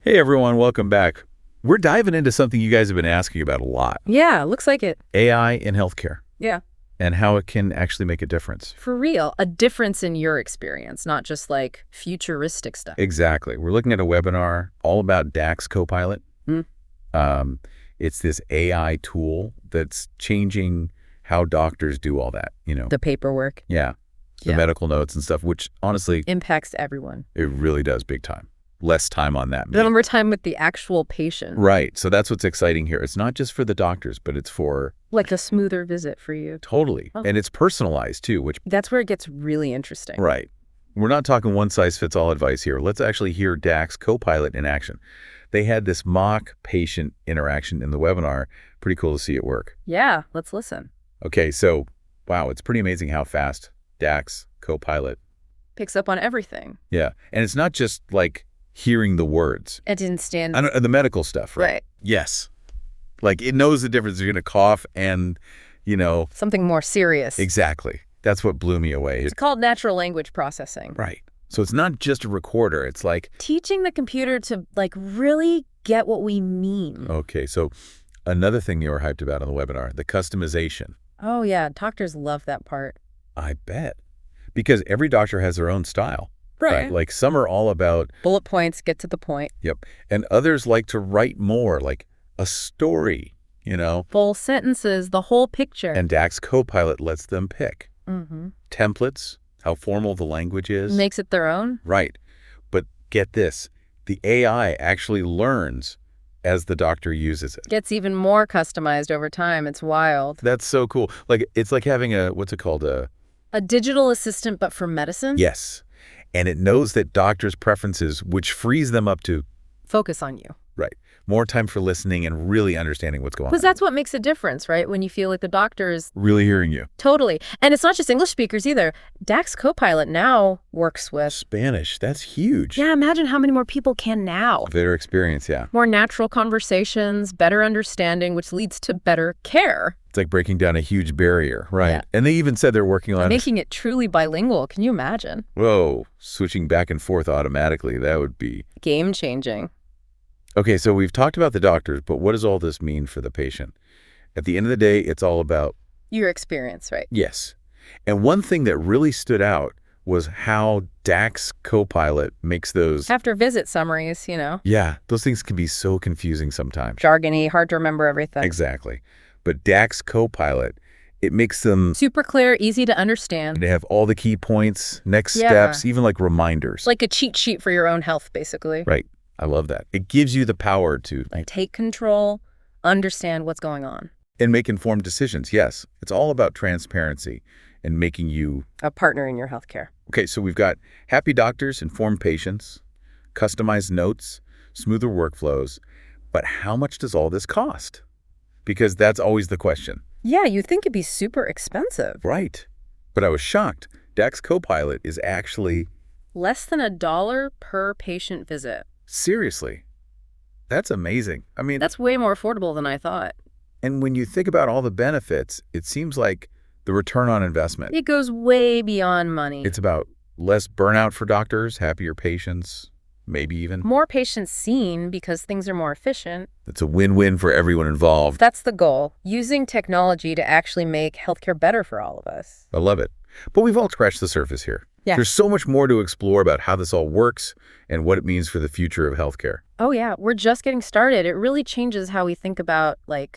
Hey everyone, welcome back. We're diving into something you guys have been asking about a lot. Yeah, looks like it. AI in healthcare Yeah. and how it can actually make a difference. For real, a difference in your experience, not just like futuristic stuff. Exactly. We're looking at a webinar all about DAX CoPilot. Hmm. It's this AI tool that's changing how doctors do all that, The paperwork. Yeah. The Yeah. medical notes and stuff, which honestly, Impacts everyone. it really does big time. Less time on that. The number of time with the actual patient. Right. So that's what's exciting here. It's not just for the doctors, but it's for Like a smoother visit for you. totally. Oh. And it's personalized too, which That's where it gets really interesting. right. We're not talking one-size-fits-all advice here. Let's actually hear DAX CoPilot in action. They had this mock patient interaction in the webinar. Pretty cool to see it work. Yeah, let's listen. Okay, so, wow, it's pretty amazing how fast DAX CoPilot. Picks up on everything. Yeah, and it's not just like hearing the words. It didn't stand. The medical stuff, right? Right. Yes. Like it knows the difference between a cough and, Something more serious. exactly. That's what blew me away. It's called natural language processing. Right. So it's not just a recorder. It's like, Teaching the computer to really get what we mean. okay, so another thing you were hyped about on the webinar, the customization. Oh yeah, doctors love that part. I bet. Because every doctor has their own style. Right. Like some are all about, Bullet points, get to the point. yep. And others like to write more, like a story, Full sentences, the whole picture. And DAX CoPilot lets them pick. Mm-hmm. Templates, how formal the language is. Makes it their own. Right. But get this, the AI actually learns as the doctor uses it. Gets even more customized over time. It's wild. That's so cool. Like, it's like having what's it called? A digital assistant, but for medicine? Yes. And it knows that doctors' preferences, which frees them up to, Focus on you. right, more time for listening and really understanding what's going on. Because that's what makes a difference, right? When you feel like the doctor is Really hearing you. totally. And it's not just English speakers either. DAX CoPilot now works with. Spanish, that's huge. Yeah, imagine how many more people can now. Better experience, yeah. More natural conversations, better understanding, which leads to better care. It's like breaking down a huge barrier, right? Yeah. And they even said they're working on Making it truly bilingual. Can you imagine? Whoa, switching back and forth automatically. That would be Game changing. okay. So we've talked about the doctors, but what does all this mean for the patient? At the end of the day, it's all about Your experience, right? yes. And one thing that really stood out was how DAX CoPilot makes those. After visit summaries, Yeah, those things can be so confusing sometimes. jargony, hard to remember everything. Exactly. But DAX CoPilot, it makes them Super clear, easy to understand. they have all the key points, next Yeah. steps, even like reminders. Like a cheat sheet for your own health, basically. Right. I love that. It gives you the power to Take control, understand what's going on. and make informed decisions. Yes, it's all about transparency and making you. A partner in your healthcare. Okay, so we've got happy doctors, informed patients, customized notes, smoother workflows. But how much does all this cost? Because that's always the question. Yeah, you'd think it'd be super expensive. Right. But I was shocked. DAX CoPilot is actually, Less than $1 per patient visit. seriously, that's amazing. I mean, That's way more affordable than I thought. and when you think about all the benefits, it seems like the return on investment. It goes way beyond money. It's about less burnout for doctors, happier patients, maybe even. More patients seen because things are more efficient. It's a win-win for everyone involved. That's the goal. Using technology to actually make healthcare better for all of us. I love it. But we've all scratched the surface here. Yeah. There's so much more to explore about how this all works and what it means for the future of healthcare. Oh yeah, we're just getting started. It really changes how we think about the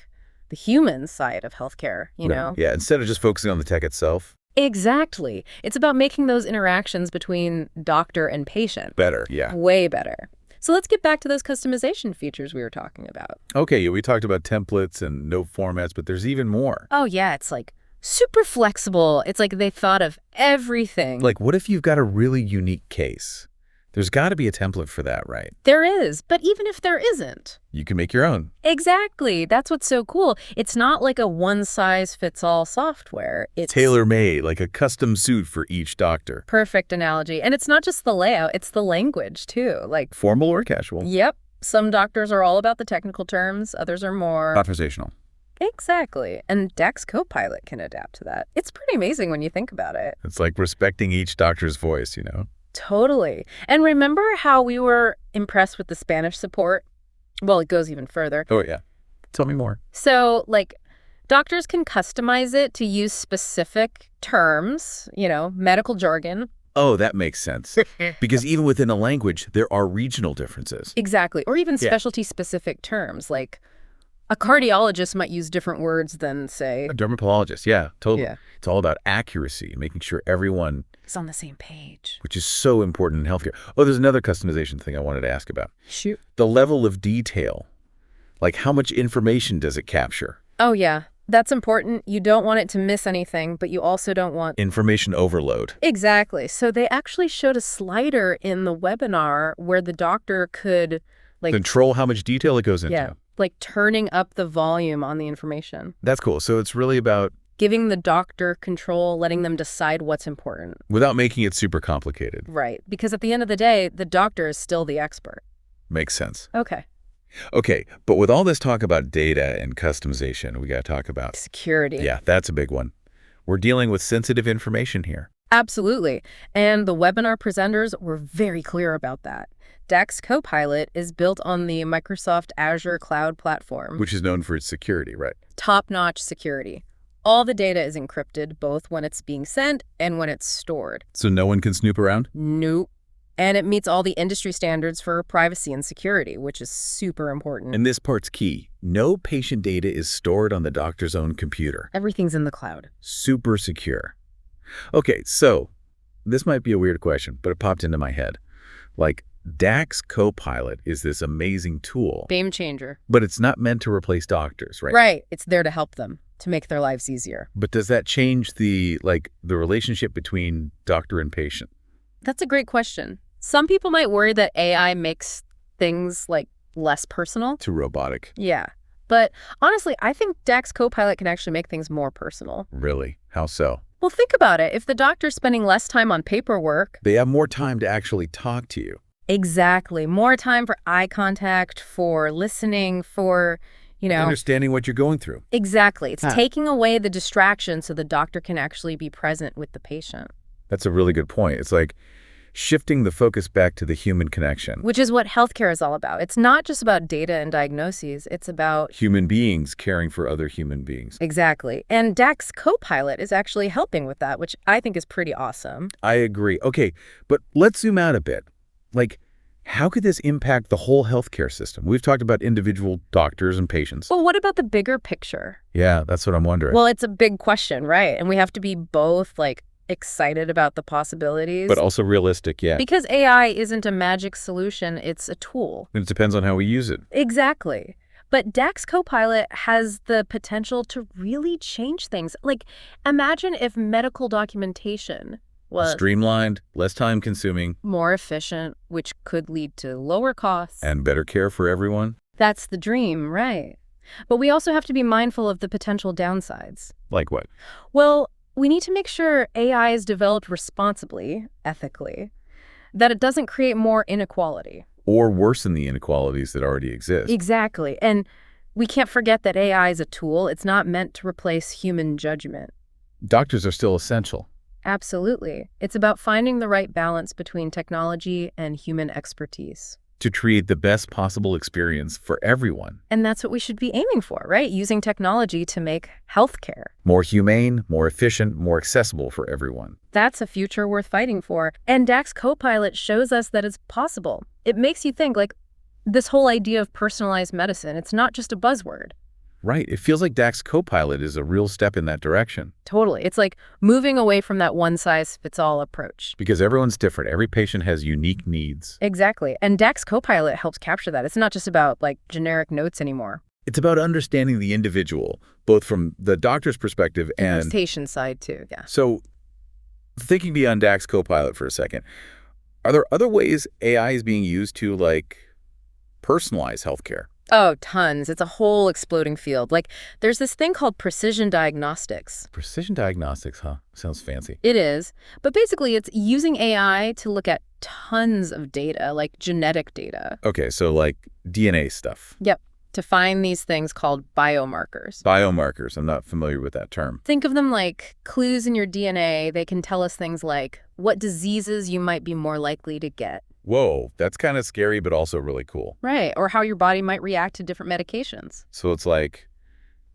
human side of healthcare, you know? Yeah, instead of just focusing on the tech itself. Exactly. It's about making those interactions between doctor and patient Better, yeah. way better. So let's get back to those customization features we were talking about. Okay, yeah, we talked about templates and note formats, but there's even more. Oh yeah, it's super flexible. It's like they thought of everything. Like, what if you've got a really unique case? There's got to be a template for that, right? There is, but even if there isn't. You can make your own. Exactly. That's what's so cool. It's not like a one-size-fits-all software. It's Tailor-made, like a custom suit for each doctor. perfect analogy. And it's not just the layout, it's the language too. Formal or casual? Yep, some doctors are all about the technical terms, others are more. Conversational. Exactly. And DAX CoPilot can adapt to that. It's pretty amazing when you think about it. It's like respecting each doctor's voice, Totally. And remember how we were impressed with the Spanish support? Well, it goes even further. Oh, yeah. Tell me more. So, like, doctors can customize it to use specific terms, medical jargon. Oh, that makes sense. Because even within a language, there are regional differences. Exactly. Or even Yeah. specialty-specific terms. Like, a cardiologist might use different words than, say... A dermatologist, yeah, totally. Yeah. It's all about accuracy, making sure everyone... is on the same page. Which is so important in healthcare. Oh, there's another customization thing I wanted to ask about. Shoot. The level of detail. Like, how much information does it capture? Oh, yeah. That's important. You don't want it to miss anything, but you also don't want... Information overload. Exactly. So they actually showed a slider in the webinar where the doctor could, Control how much detail it goes into. Yeah, like turning up the volume on the information. That's cool. So it's really about... Giving the doctor control, letting them decide what's important. Without making it super complicated. Right. Because at the end of the day, the doctor is still the expert. Makes sense. Okay. Okay, but with all this talk about data and customization, we got to talk about... Security. Yeah, that's a big one. We're dealing with sensitive information here. Absolutely. And the webinar presenters were very clear about that. DAX CoPilot is built on the Microsoft Azure cloud platform. Which is known for its security, right? Top-notch security. All the data is encrypted, both when it's being sent and when it's stored. So no one can snoop around? Nope. And it meets all the industry standards for privacy and security, which is super important. And this part's key. No patient data is stored on the doctor's own computer. Everything's in the cloud. Super secure. Okay, so this might be a weird question, but it popped into my head. Like, DAX CoPilot is this amazing tool. Game changer. But it's not meant to replace doctors, right? Right. It's there to help them, to make their lives easier. But does that change the relationship between doctor and patient? That's a great question. Some people might worry that AI makes things, less personal. Too robotic. Yeah. But honestly, I think DAX CoPilot can actually make things more personal. Really? How so? Well, think about it. If the doctor's spending less time on paperwork... They have more time to actually talk to you. Exactly. More time for eye contact, for listening, for, Understanding what you're going through. Exactly. It's taking away the distraction so the doctor can actually be present with the patient. That's a really good point. It's like shifting the focus back to the human connection. Which is what healthcare is all about. It's not just about data and diagnoses. It's about... human beings caring for other human beings. Exactly. And DAX CoPilot is actually helping with that, which I think is pretty awesome. I agree. Okay, but let's zoom out a bit. How could this impact the whole healthcare system? We've talked about individual doctors and patients. Well, what about the bigger picture? Yeah, that's what I'm wondering. Well, it's a big question, right? And we have to be both, excited about the possibilities. But also realistic, yeah. Because AI isn't a magic solution, it's a tool. It depends on how we use it. Exactly. But DAX CoPilot has the potential to really change things. Imagine if medical documentation was streamlined, less time-consuming, more efficient, which could lead to lower costs. And better care for everyone. That's the dream, right? But we also have to be mindful of the potential downsides. Like what? Well, we need to make sure AI is developed responsibly, ethically, that it doesn't create more inequality. Or worsen the inequalities that already exist. Exactly. And we can't forget that AI is a tool. It's not meant to replace human judgment. Doctors are still essential. Absolutely. It's about finding the right balance between technology and human expertise. To create the best possible experience for everyone. And that's what we should be aiming for, right? Using technology to make healthcare more humane, more efficient, more accessible for everyone. That's a future worth fighting for. And DAX CoPilot shows us that it's possible. It makes you think, this whole idea of personalized medicine, it's not just a buzzword. Right. It feels like DAX CoPilot is a real step in that direction. Totally. It's like moving away from that one-size-fits-all approach. Because everyone's different. Every patient has unique needs. Exactly. And DAX CoPilot helps capture that. It's not just about, generic notes anymore. It's about understanding the individual, both from the doctor's perspective and... the patient side, too, yeah. So, thinking beyond DAX CoPilot for a second, are there other ways AI is being used to, personalize healthcare? Oh, tons. It's a whole exploding field. There's this thing called precision diagnostics. Precision diagnostics, huh? Sounds fancy. It is. But basically, it's using AI to look at tons of data, genetic data. Okay, so DNA stuff. Yep. to find these things called biomarkers. Biomarkers. I'm not familiar with that term. Think of them like clues in your DNA. They can tell us things like what diseases you might be more likely to get. Whoa, that's kind of scary, but also really cool. Right, or how your body might react to different medications. So it's like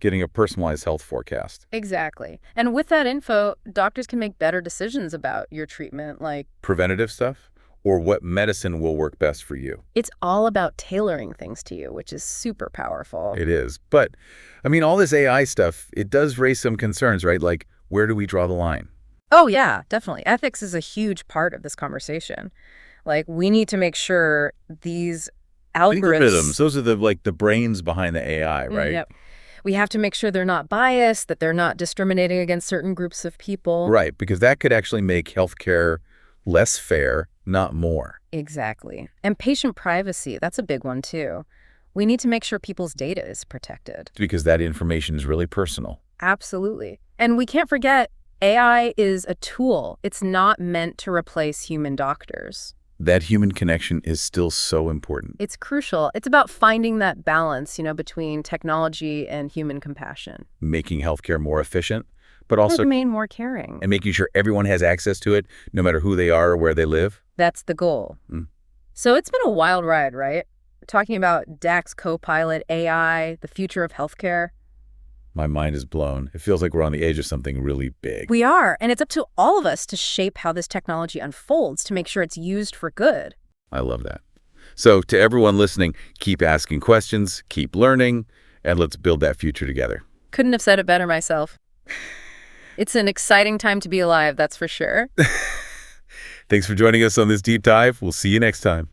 getting a personalized health forecast. Exactly. And with that info, doctors can make better decisions about your treatment, like Preventative stuff, or what medicine will work best for you. it's all about tailoring things to you, which is super powerful. It is. But, I mean, all this AI stuff, it does raise some concerns, right? Like, where do we draw the line? Oh, yeah, definitely. Ethics is a huge part of this conversation. Like, we need to make sure these algorithms... Those are the brains behind the AI, right? Yep. We have to make sure they're not biased, that they're not discriminating against certain groups of people. Right, because that could actually make healthcare less fair, not more. Exactly. And patient privacy, that's a big one, too. We need to make sure people's data is protected. Because that information is really personal. Absolutely. And we can't forget, AI is a tool. It's not meant to replace human doctors. That human connection is still so important. It's crucial. It's about finding that balance, between technology and human compassion. Making healthcare more efficient, but also Remain more caring. and making sure everyone has access to it, no matter who they are or where they live. That's the goal. Mm. So it's been a wild ride, right? Talking about DAX CoPilot, AI, the future of healthcare. My mind is blown. It feels like we're on the edge of something really big. We are, and it's up to all of us to shape how this technology unfolds to make sure it's used for good. I love that. So to everyone listening, keep asking questions, keep learning, and let's build that future together. Couldn't have said it better myself. It's an exciting time to be alive, that's for sure. Thanks for joining us on this deep dive. We'll see you next time.